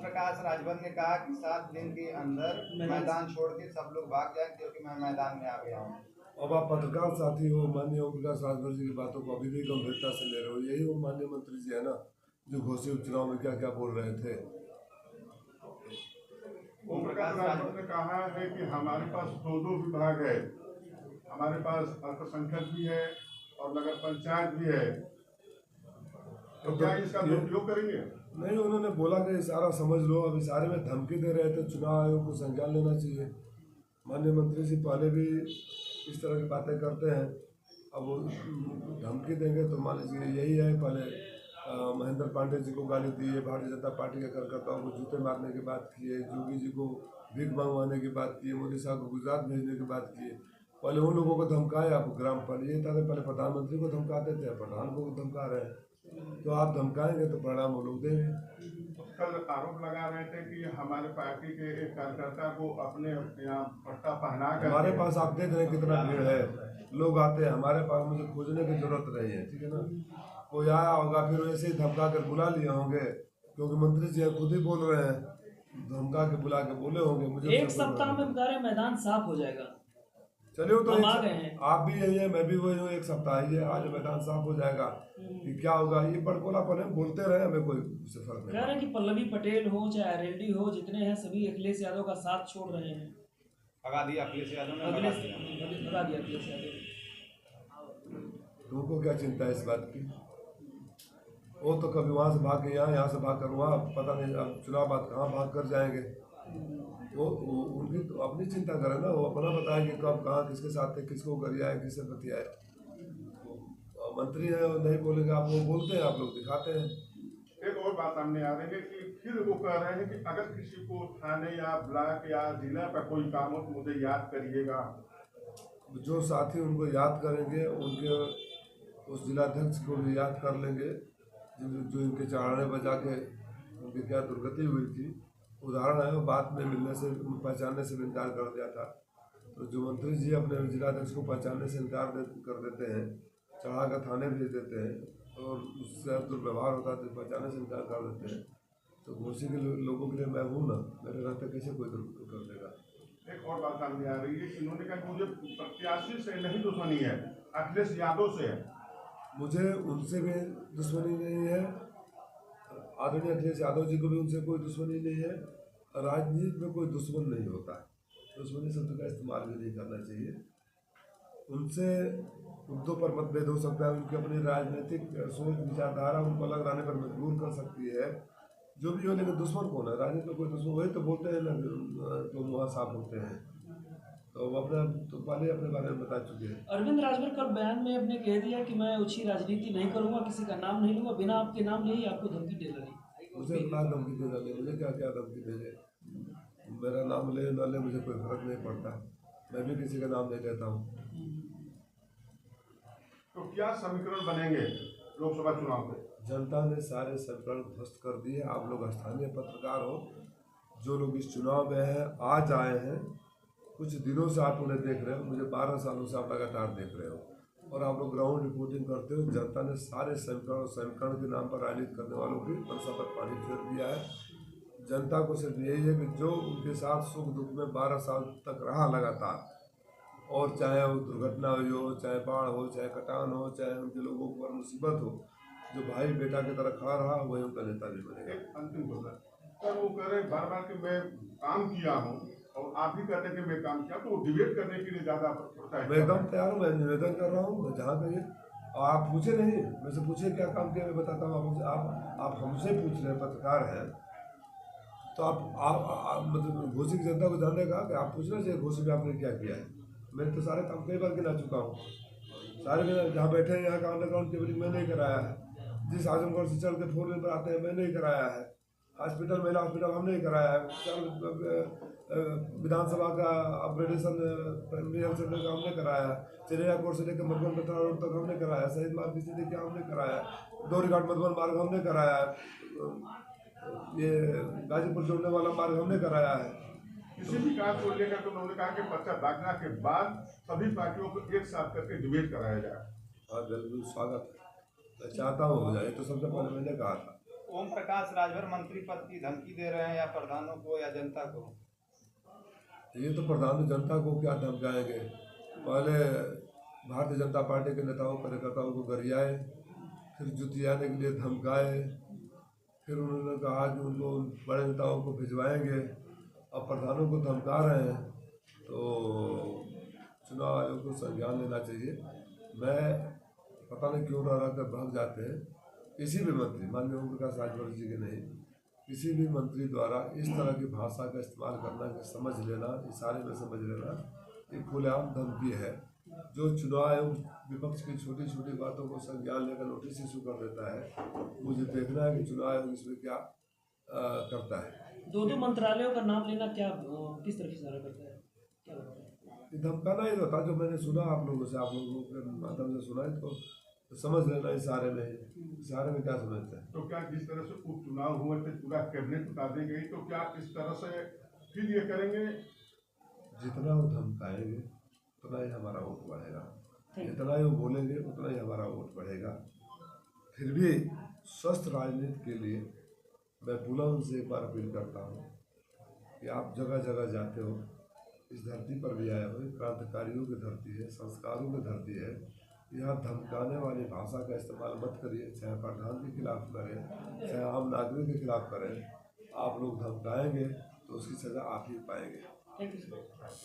प्रकाश राजभर ने कहा कि 7 दिन के अंदर मैदान छोड़ के सब लोग भाग जाए क्योंकि मैं मैदान में आ गया हूँ। अब आप पत्रकार साथी हो, माननीय ओम प्रकाश राजभर जी की बातों को अभी भी गंभीरता से ले रहे हो। यही वो माननीय मंत्री जी है ना जो घोषित उपचुनाव में क्या क्या बोल रहे थे। ओम प्रकाश राजभर ने कहा है कि हमारे पास 2 विभाग है, हमारे पास अल्पसंख्यक भी है और नगर पंचायत भी है, तो क्या इसका दुरुपयोग करेंगे? नहीं, उन्होंने बोला कि इशारा समझ लो। अब इशारे में धमकी दे रहे थे, चुनाव आयोग को संज्ञान लेना चाहिए। माननीय मंत्री जी पहले भी इस तरह की बातें करते हैं, अब वो धमकी देंगे तो मान लीजिए यही है। पहले महेंद्र पांडे जी को गाली दी है, भारतीय जनता पार्टी के कार्यकर्ताओं को जूते मारने की बात की है, जोगी जी को भीख मंगवाने की बात की है, मोदी साहब को गुजरात भेजने की बात की है। पहले उन लोगों को धमकाए, आप ग्राम पंचायत था, पहले प्रधानमंत्री को धमकाते थे, प्रधान को धमका रहे हैं। तो आप धमकाएंगे तो परिणाम वो लोग देंगे। कल आरोप लगा रहे थे कि हमारे पार्टी के एक कार्यकर्ता को अपने यहाँ पट्टा पहना कर, हमारे पास आप देख रहे हैं कितना भीड़ है, लोग आते हैं हमारे पास, मुझे खोजने की जरूरत नहीं है, ठीक है ना। कोई आया होगा फिर वैसे ही धमका कर बुला लिए होंगे, क्योंकि मंत्री जी खुद ही बोल रहे हैं, धमका के बुला के बोले होंगे। मुझे एक सप्ताह में बता रहे मैदान साफ हो जाएगा। चलिए तो आप भी यही है, मैं भी वही हूँ। एक सप्ताह ही है, आज मैदान साफ हो जाएगा कि क्या होगा। ये बड़कोलापन है, बोलते रहे, हमें कोई उससे फर्क नहीं। कह रहे हैं कि पल्लवी पटेल हो चाहे रेड्डी हो, जितने हैं सभी अखिलेश यादव का साथ छोड़ रहे हैं। भगा दिया अखिलेश यादव ने, भगा दिया अखिलेश यादव। तुमको क्या चिंता है इस बात की? वो तो कभी वहाँ से भाग के यहाँ से भाग कर वहाँ, पता नहीं अब चुनाव बाद कहाँ भाग कर जाएंगे। वो उनकी तो अपनी चिंता करें ना, वो अपना बताए कि कब कहाँ किसके साथ थे, किसको गरियाए, किससे बतियाए। मंत्री है, नहीं बोलेंगे आप, वो बोलते हैं, आप लोग दिखाते हैं। एक और बात सामने आ रही है कि फिर वो कह रहे हैं कि अगर किसी को थाने या ब्लॉक या जिला पर कोई काम हो तो मुझे याद करिएगा। जो साथी उनको याद करेंगे, उनके उस जिलाध्यक्ष को भी याद कर लेंगे जो इनके चढ़ाने बजा के उनकी क्या दुर्गति हुई थी। उदाहरण है, वो बात में मिलने से पहचानने से इनकार कर दिया था। तो जो मंत्री जी अपने जिलाध्यक्ष को पहचानने से इनकार कर देते हैं, चढ़ा कर थाने भेज देते हैं और उससे दुर्व्यवहार होता है तो पहचानने से इनकार कर देते हैं। तो घोसी के लोगों के लिए मैं हूँ ना, मेरे रहते कैसे कोई कर देगा। एक और बात सामने आ रही है, इन्होंने कहा कि मुझे प्रत्याशी से नहीं दुश्मनी है, अखिलेश यादव से है। मुझे उनसे भी दुश्मनी नहीं है, आदरणीय अखिलेश यादव जी को भी उनसे कोई दुश्मनी नहीं है। राजनीति में कोई दुश्मन नहीं होता है, दुश्मनी शब्द का इस्तेमाल भी नहीं करना चाहिए। उनसे मुद्दों पर मतभेद हो सकता है, उनकी अपनी राजनीतिक सोच विचारधारा उनको अलग रहने पर मजबूर कर सकती है, जो भी हो। लेकिन दुश्मन कौन है? राजनीति में कोई दुश्मन, वही तो बोलते हैं ना तो वहाँ साफ होते हैं। तो वो अपना तो पहले अपने बारे में बता चुके हैं। अरविंद राजभर कल बयान में अपने कह दिया कि मैं अच्छी राजनीति नहीं करूंगा, किसी का नाम नहीं लूंगा, बिना आपके नाम ले ही आपको धमकी दे लगी। मुझे ना धमकी दे डाले, मुझे क्या क्या धमकी दे, मेरा नाम ले ना ले मुझे कोई फर्क नहीं पड़ता, मैं भी किसी का नाम नहीं लेता हूँ। तो क्या समीकरण बनेंगे लोकसभा चुनाव में? जनता ने सारे समीकरण ध्वस्त कर दिए। आप लोग स्थानीय पत्रकार हो, जो लोग इस चुनाव में हैं, आज आए हैं, कुछ दिनों से आप उन्हें देख रहे हो, मुझे 12 सालों से आप लगातार देख रहे हो और आप लोग ग्राउंड रिपोर्टिंग करते हो। जनता ने सारे समीकरण के नाम पर राजनीति करने वालों की मनसा पर पानी फेर दिया है। जनता को सिर्फ यही है कि जो उनके साथ सुख दुख में 12 साल तक रहा लगातार, और चाहे वो दुर्घटना हुई हो, चाहे बाढ़ हो, चाहे कटान हो, चाहे उनके लोगों पर मुसीबत हो, जो भाई बेटा की तरह खा रहा वही उनका नेता भी बनेगा। अंतिम बोला सर, वो कह रहे बार बार कि मैं काम किया हूँ और आप भी कहते हैं कि मैं काम किया, तो डिबेट करने के लिए ज़्यादा मैं एकदम तैयार हूँ, मैं निवेदन कर रहा हूँ, जहाँ कहिए। आप पूछे नहीं, मैं से पूछे क्या काम किया, मैं बताता हूँ। आप हमसे पूछ रहे हैं, पत्रकार हैं, तो आप मतलब घोसी की जनता को जानने का कि आप पूछना चाहिए घोसी में आपने क्या किया है। मैंने तो सारे काम कई बार गिना चुका हूँ, सारे जहाँ बैठे हैं यहाँ का अंडरग्राउंड केबलिंग मैंने ही कराया है, जिस आजमगढ़ से चल के 4 लेन पर आते हैं मैंने ही कराया है, हॉस्पिटल महिला हॉस्पिटल हमने ही कराया है, विधानसभा का अपग्रेडेशन प्राइमरी हेल्थ सेंटर का हमने कराया है, चिड़िया कोर्ट से लेकर मधुबन कटरा रोड तक हमने कराया है, शहीद मार्ग से लेकर हमने कराया है, डोरीघाट मधुबन मार्ग हमने कराया है, ये गाजीपुर जोड़ने वाला मार्ग हमने कराया है। किसी भी काम को लेकर तो उन्होंने कहा कि पर्चा दाखिला के बाद सभी पार्टियों को एक साथ करके डिबेट कराया जाए। हाँ बिल्कुल स्वागत है, मैं चाहता हूँ हो जाए, तो सबसे पहले मैंने कहा था। ओम प्रकाश राजभर मंत्री पद की धमकी दे रहे हैं या प्रधानों को या जनता को? ये तो प्रधान जनता को क्या धमकाएंगे। पहले भारतीय जनता पार्टी के नेताओं कार्यकर्ताओं को गरियाए, फिर जुतियाने के लिए धमकाए, फिर उन्होंने कहा कि उनको बड़े नेताओं को भिजवाएंगे। अब प्रधानों को धमका रहे हैं, तो चुनाव आयोग को संज्ञान लेना चाहिए। मैं पता नहीं क्यों रह कर भाग जाते हैं। किसी भी मंत्री, माननीय ओम प्रकाश राजभर जी के नहीं, किसी भी मंत्री द्वारा इस तरह की भाषा का इस्तेमाल करना, कि समझ लेना, इशारे में समझ लेना, ये खुलेआम धमकी है। जो चुनाव आयोग विपक्ष की छोटी छोटी बातों को संज्ञान लेकर नोटिस इशू कर देता है, मुझे देखना है कि चुनाव आयोग इसमें क्या करता है। दो मंत्रालयों का नाम लेना क्या किस तरह इशारा करता है, क्या लगता है? ये धमकाना ही होता, जो मैंने सुना आप लोगों से, आप लोगों के माध्यम से सुना है, तो समझ लेना इशारे में। इशारे में क्या समझते हैं? तो क्या जिस तरह से उपचुनाव हुए थे, पूरा कैबिनेट उतार दी गई, तो क्या इस तरह से फिर ये करेंगे? जितना वो धमकाएंगे उतना ही हमारा वोट बढ़ेगा, जितना ही वो बोलेंगे उतना ही हमारा वोट बढ़ेगा। फिर भी स्वस्थ राजनीति के लिए मैं पुनः उनसे एक बार अपील करता हूँ कि आप जगह जगह जाते हो, इस धरती पर भी आए हो, क्रांतिकारियों की धरती है, संस्कारों की धरती है। यहाँ धमकाने वाली भाषा का इस्तेमाल मत करिए, चाहे प्रधान के खिलाफ करें, चाहे आम नागरिक के खिलाफ करें। आप लोग धमकाएंगे तो उसकी सज़ा आप ही पाएंगे। Thank you sir.